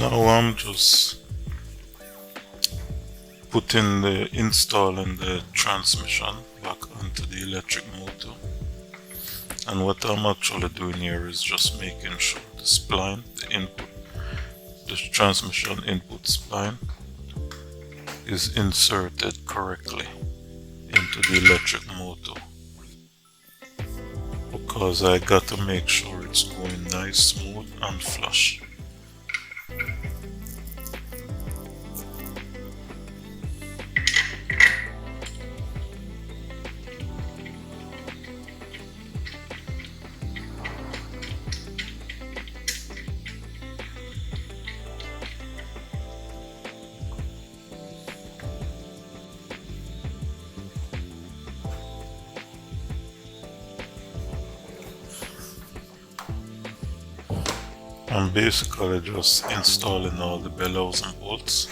Now I'm just installing the transmission back onto the electric motor, and what I'm actually doing here is just making sure the spline, the transmission input spline is inserted correctly into the electric motor, because I got to make sure it's going nice, smooth and flush. I'm basically just installing all the bellows and bolts,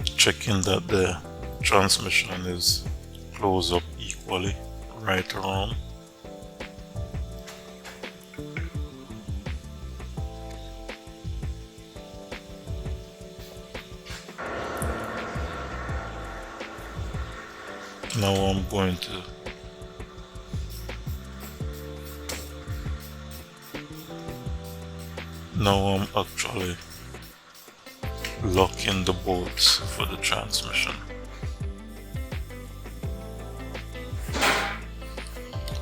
checking that the transmission is closed up equally right around. Now I'm going to I'm actually locking the bolts for the transmission.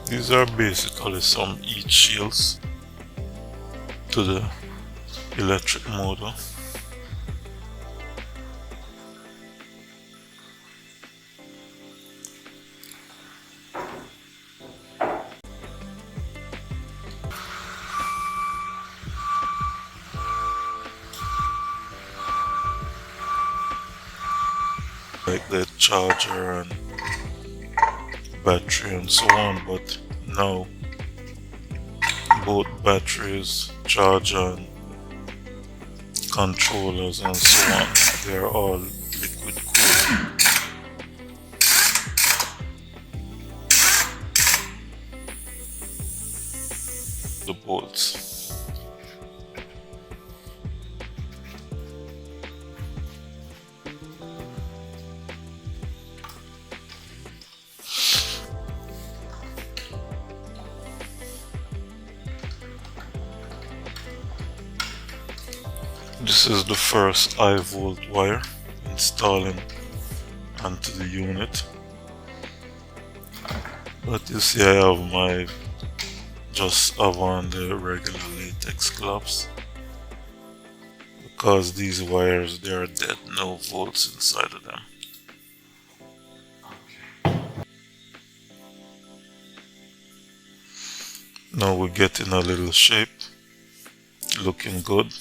These are basically some heat shields to the electric motor. Like the charger and battery and so on, but now both batteries, charger and controllers and so on, they're all liquid cooled. The bolts. This is the first high volt wire installing onto the unit, but you see I have just on the regular latex gloves, because these wires, they are dead, no volts inside of them. Now we're getting a little shape, looking good.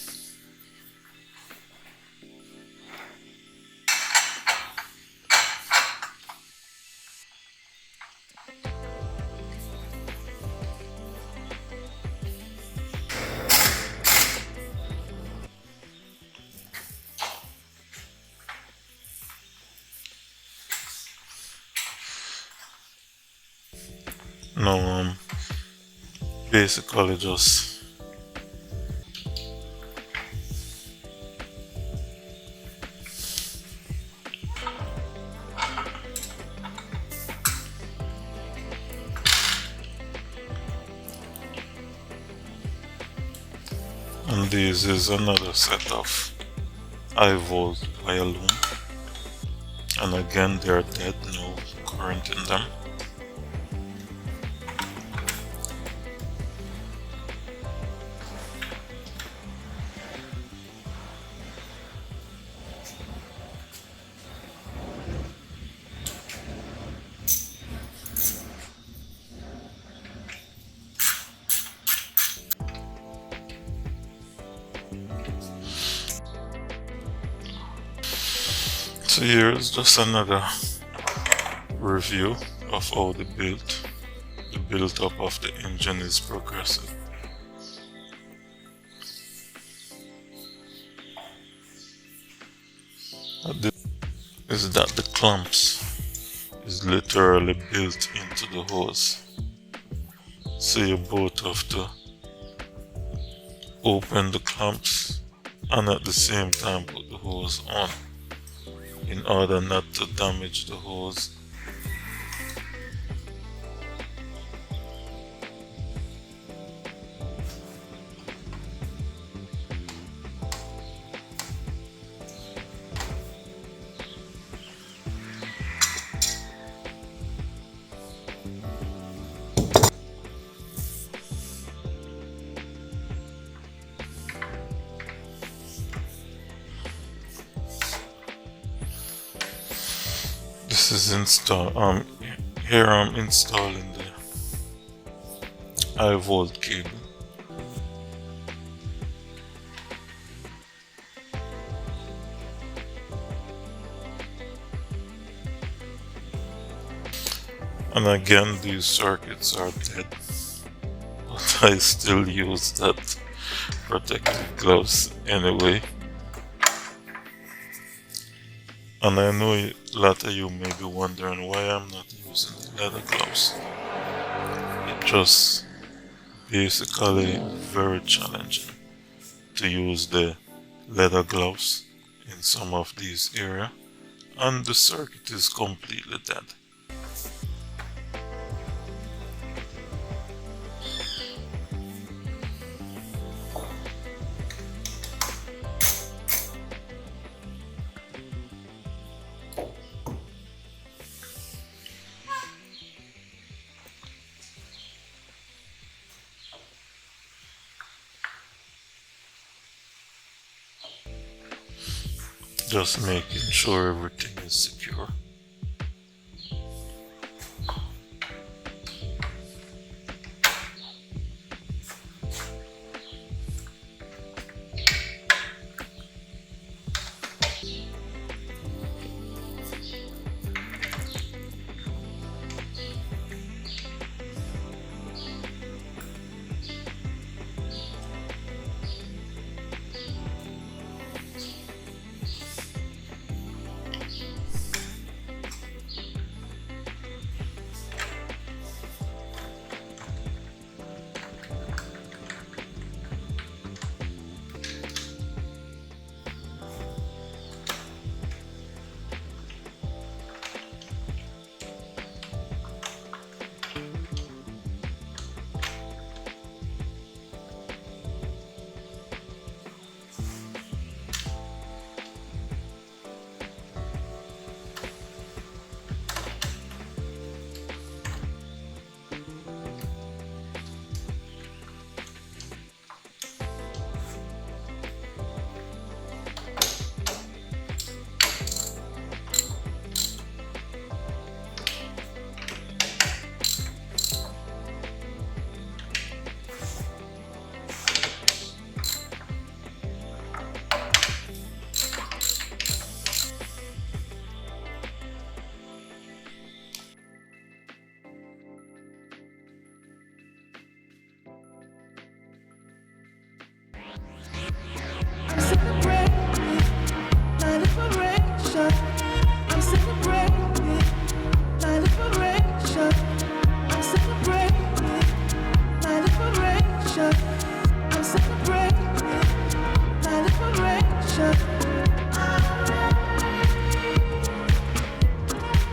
Now I'm basically just and this is another set of high volt wire loom, and again they're dead, no current in them. So here is just another review of how the build up of the engine is progressing. Is that the clamps is literally built into the hose, so you both have to open the clamps and at the same time put the hose on in order not to damage the hose. This is here I'm installing the high volt cable. And again, these circuits are dead, but I still use that protective gloves anyway. And I know a lot of you may be wondering why I'm not using the leather gloves. It just basically very challenging to use the leather gloves in some of these areas, and the circuit is completely dead. Just making sure everything is secure.